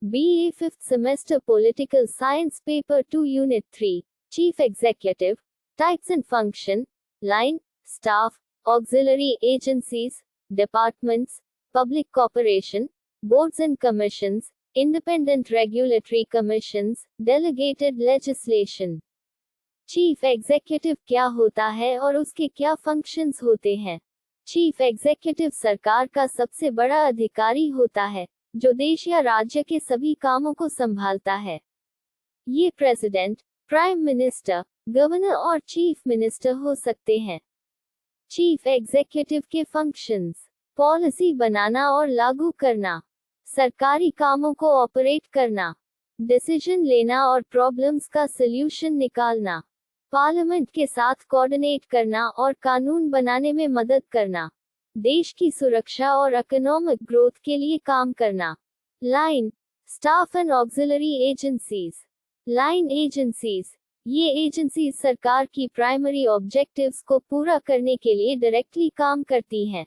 BA 5th Semester Political Science Paper 2 Unit 3, Chief Executive, Types and Function, Line, Staff, Auxiliary Agencies, Departments, Public Corporation, Boards and Commissions, Independent Regulatory Commissions, Delegated Legislation. Chief executive क्या होता है और उसके क्या functions होते हैं? Chief executive सरकार का सबसे बड़ा अधिकारी होता है जो देश या राज्य के सभी कामों को संभालता है। ये प्रेसिडेंट, प्राइम मिनिस्टर, गवर्नर और चीफ मिनिस्टर हो सकते हैं। चीफ एग्जीक्यूटिव के फंक्शंस: पॉलिसी बनाना और लागू करना, सरकारी कामों को ऑपरेट करना, डिसीजन लेना और प्रॉब्लम्स का सल्यूशन निकालना, पार्लियामेंट के साथ कोऑर्डिनेट करना और कानून बनाने में मदद करना, देश की सुरक्षा और इकोनॉमिक ग्रोथ के लिए काम करना। Line, staff and auxiliary agencies. Line agencies, ये एजेंसीज सरकार की प्राइमरी ऑब्जेक्टिव्स को पूरा करने के लिए डायरेक्टली काम करती हैं।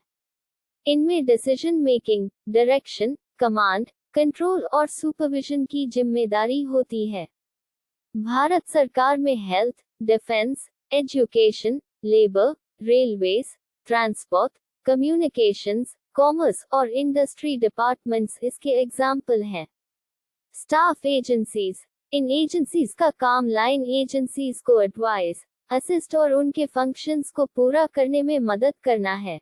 इनमें decision making, direction, command, control और सुपरविजन की जिम्मेदारी होती है। भारत सरकार में health, defence, education, labour, railways, transport, communications, commerce और इंडस्ट्री डिपार्टमेंट्स इसके एग्जाम्पल हैं। स्टाफ एजेंसीज, इन एजेंसीज का काम लाइन एजेंसीज को एडवाइस, असिस्ट और उनके फंक्शंस को पूरा करने में मदद करना है।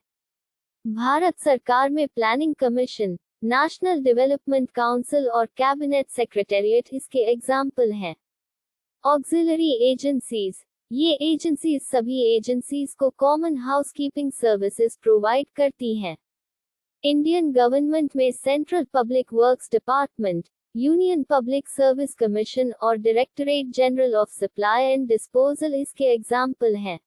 भारत सरकार में planning commission, national development council और कैबिनेट सेक्रेटेरिएट इसके एग्जाम्पल हैं। ऑक्सिलरी एजेंसीज, ये एजेंसीज सभी एजेंसीज को कॉमन हाउसकीपिंग सर्विसेज प्रोवाइड करती हैं। इंडियन गवर्नमेंट में central public works department, union public service commission और directorate general of supply and disposal इसके एग्जाम्पल हैं।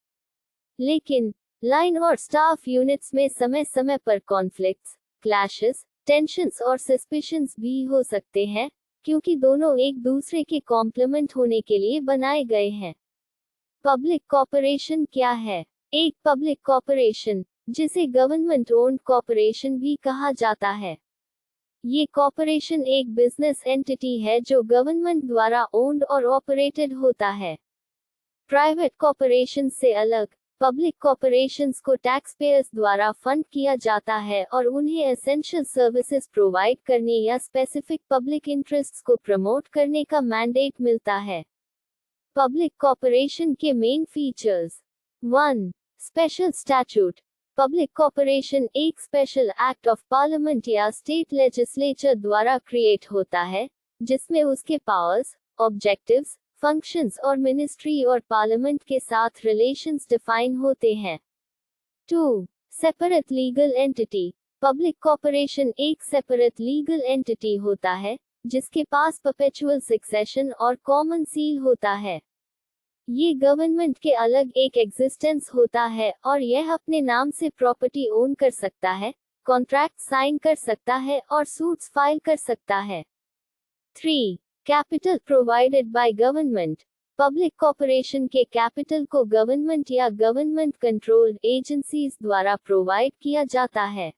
लेकिन लाइन और स्टाफ यूनिट्स में समय समय पर कॉन्फ्लिक्ट्स, क्लैशेस, टेंशंस और सस्पिशंस भी हो सकते हैं, क्योंकि दोनों एक दूसरे के कॉम्प्लीमेंट होने के लिए बनाए गए हैं। पब्लिक कॉर्पोरेशन क्या है? एक पब्लिक कॉर्पोरेशन, जिसे गवर्नमेंट ओन्ड कॉर्पोरेशन भी कहा जाता है, ये कॉर्पोरेशन एक बिजनेस एंटिटी है जो गवर्नमेंट द्वारा ओन्ड और ऑपरेटेड होता है। प्राइवेट कॉर्पोरेशन से अलग, पब्लिक कॉर्पोरेशंस को टैक्स पेयर्स द्वारा फंड किया जाता है और उन्हें एसेंशियल सर्विसेज प्रोवाइड करने या स्पेसिफिक पब्लिक इंटरेस्ट्स को प्रमोट करने का मैंडेट मिलता है। पब्लिक कॉर्पोरेशन के main features: 1. Special statute. Public corporation एक स्पेशल एक्ट ऑफ पार्लियामेंट या स्टेट लेजिस्लेचर द्वारा क्रिएट होता है, जिसमें उसके पावर्स, ऑब्जेक्टिव्स, फंक्शंस और मिनिस्ट्री और पार्लियामेंट के साथ रिलेशंस डिफाइन होते हैं। 2. Separate legal entity. Public corporation एक सेपरेट लीगल एंटिटी होता है, जिसके पास परपेचुअल सक्सेशन और कॉमन सील होता है। ये गवर्नमेंट के अलग एक एग्जिस्टेंस होता है और यह अपने नाम से प्रॉपर्टी ओन कर सकता है, कॉन्ट्रैक्ट साइन कर सकता है और सूट्स फाइल कर सकता है। 3. Capital provided by government. Public corporation के कैपिटल को गवर्नमेंट या गवर्नमेंट कंट्रोल्ड एजेंसीज द्वारा प्रोवाइड किया जाता है।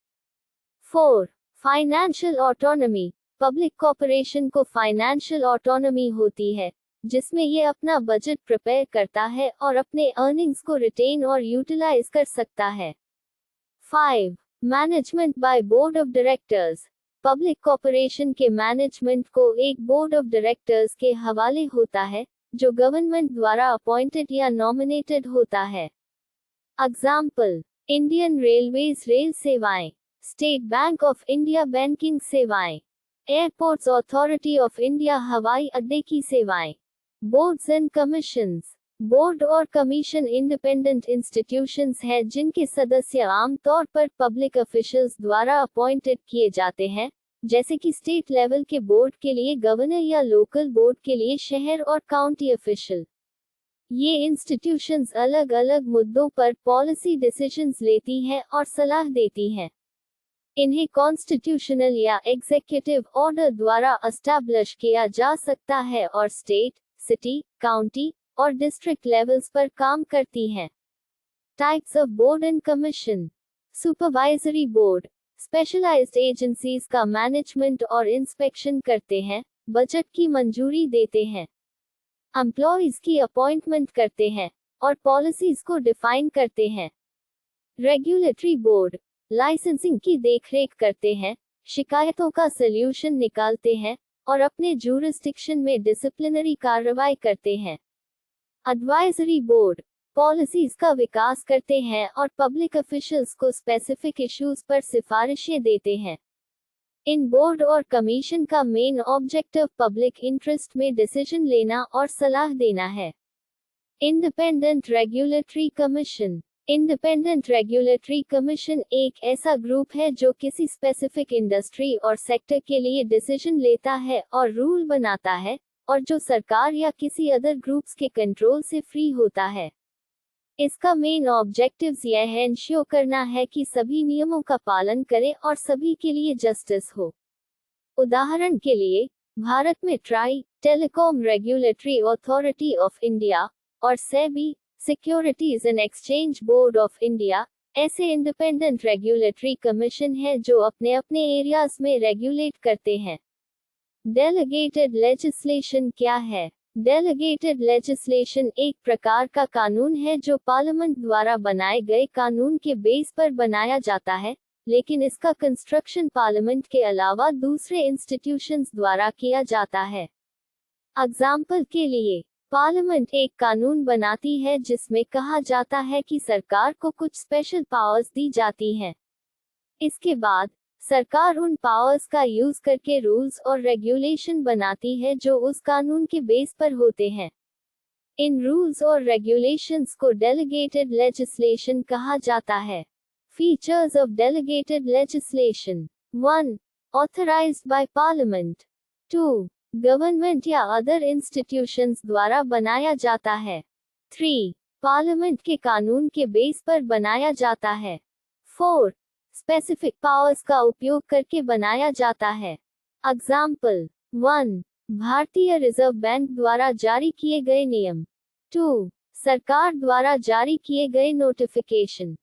4. Financial autonomy. पब्लिक कॉर्पोरेशन को फाइनेंशियल ऑटोनॉमी होती है, जिसमें ये अपना बजट प्रिपेयर करता है और अपने अर्निंग्स को रिटेन और यूटिलाइज कर सकता है। 5. Management by board of directors. Public corporation के मैनेजमेंट को एक बोर्ड ऑफ डायरेक्टर्स के हवाले होता है, जो गवर्नमेंट द्वारा अपॉइंटेड या नॉमिनेटेड होता है। एग्जाम्पल: इंडियन रेलवेज रेल सेवाएं, state bank of India banking सेवाएं, एयरपोर्ट्स अथॉरिटी ऑफ इंडिया हवाई अड्डे की सेवाएं। Boards and commissions. बोर्ड और कमीशन इंडिपेंडेंट इंस्टीट्यूशंस हैं जिनके सदस्य आमतौर पर पब्लिक ऑफिशियल्स द्वारा अपॉइंटेड किए जाते हैं, जैसे कि स्टेट लेवल के बोर्ड के लिए गवर्नर या लोकल बोर्ड के लिए शहर और काउंटी ऑफिशियल। ये इंस्टीट्यूशंस अलग अलग मुद्दों पर पॉलिसी डिसीजंस लेती हैं और सलाह देती हैं। इन्हें कॉन्स्टिट्यूशनल या एग्जीक्यूटिव ऑर्डर द्वारा एस्टैब्लिश किया जा सकता है और स्टेट, सिटी, काउंटी और डिस्ट्रिक्ट लेवल्स पर काम करती हैं। Types of board and commission. Supervisory board. Specialised agencies का मैनेजमेंट और इंस्पेक्शन करते हैं, बजट की मंजूरी देते हैं, एम्प्लॉइज की अपॉइंटमेंट करते हैं और पॉलिसीज को डिफाइन करते हैं। रेगुलेटरी बोर्ड लाइसेंसिंग की देखरेख करते हैं, शिकायतों का सल्यूशन निकालते हैं और अपने जूरिस्डिक्शन में डिसिप्लिनरी कार्रवाई करते हैं। एडवाइजरी बोर्ड पॉलिसीज का विकास करते हैं और पब्लिक ऑफिशियल्स को स्पेसिफिक इश्यूज पर सिफारिशें देते हैं। इन बोर्ड और कमीशन का मेन ऑब्जेक्टिव पब्लिक इंटरेस्ट में डिसीजन लेना और सलाह देना है। Independent regulatory commission independent regulatory commission एक ऐसा ग्रुप है जो किसी स्पेसिफिक इंडस्ट्री और सेक्टर के लिए डिसीजन लेता है और रूल बनाता है, और जो सरकार या किसी अदर ग्रुप्स के कंट्रोल से फ्री होता है। इसका मेन ऑब्जेक्टिव्स यह है इंश्योर करना है कि सभी नियमों का पालन करें और सभी के लिए जस्टिस हो। उदाहरण के लिए, भारत में TRAI, telecom regulatory authority of India, और SEBI, securities and exchange board of India, ऐसे इंडिपेंडेंट रेगुलेटरी कमीशन है जो अपने अपने एरियाज में रेगुलेट करते हैं। डेलीगेटेड लेजिस्लेशन क्या है? डेलीगेटेड लेजिस्लेशन एक प्रकार का कानून है जो पार्लियामेंट द्वारा बनाए गए कानून के बेस पर बनाया जाता है, लेकिन इसका कंस्ट्रक्शन पार्लियामेंट के अलावा दूसरे इंस्टीट्यूशंस द्वारा किया जाता है। एग्जाम्पल के लिए, पार्लियामेंट एक कानून बनाती है जिसमें कहा जाता है कि सरकार को कुछ स्पेशल पावर्स दी जाती हैं। इसके बाद सरकार उन पावर्स का यूज करके रूल्स और रेगुलेशन बनाती है जो उस कानून के बेस पर होते हैं। इन रूल्स और रेगुलेशंस को डेलीगेटेड लेजिस्लेशन कहा जाता है। Features of delegated legislation: 1. Authorised by parliament. 2. Government या अदर इंस्टीट्यूशंस द्वारा बनाया जाता है। 3. पार्लियामेंट के कानून के बेस पर बनाया जाता है। 4. स्पेसिफिक पावर्स का उपयोग करके बनाया जाता है। एग्जाम्पल: 1. भारतीय रिजर्व बैंक द्वारा जारी किए गए नियम। 2. सरकार द्वारा जारी किए गए नोटिफिकेशन।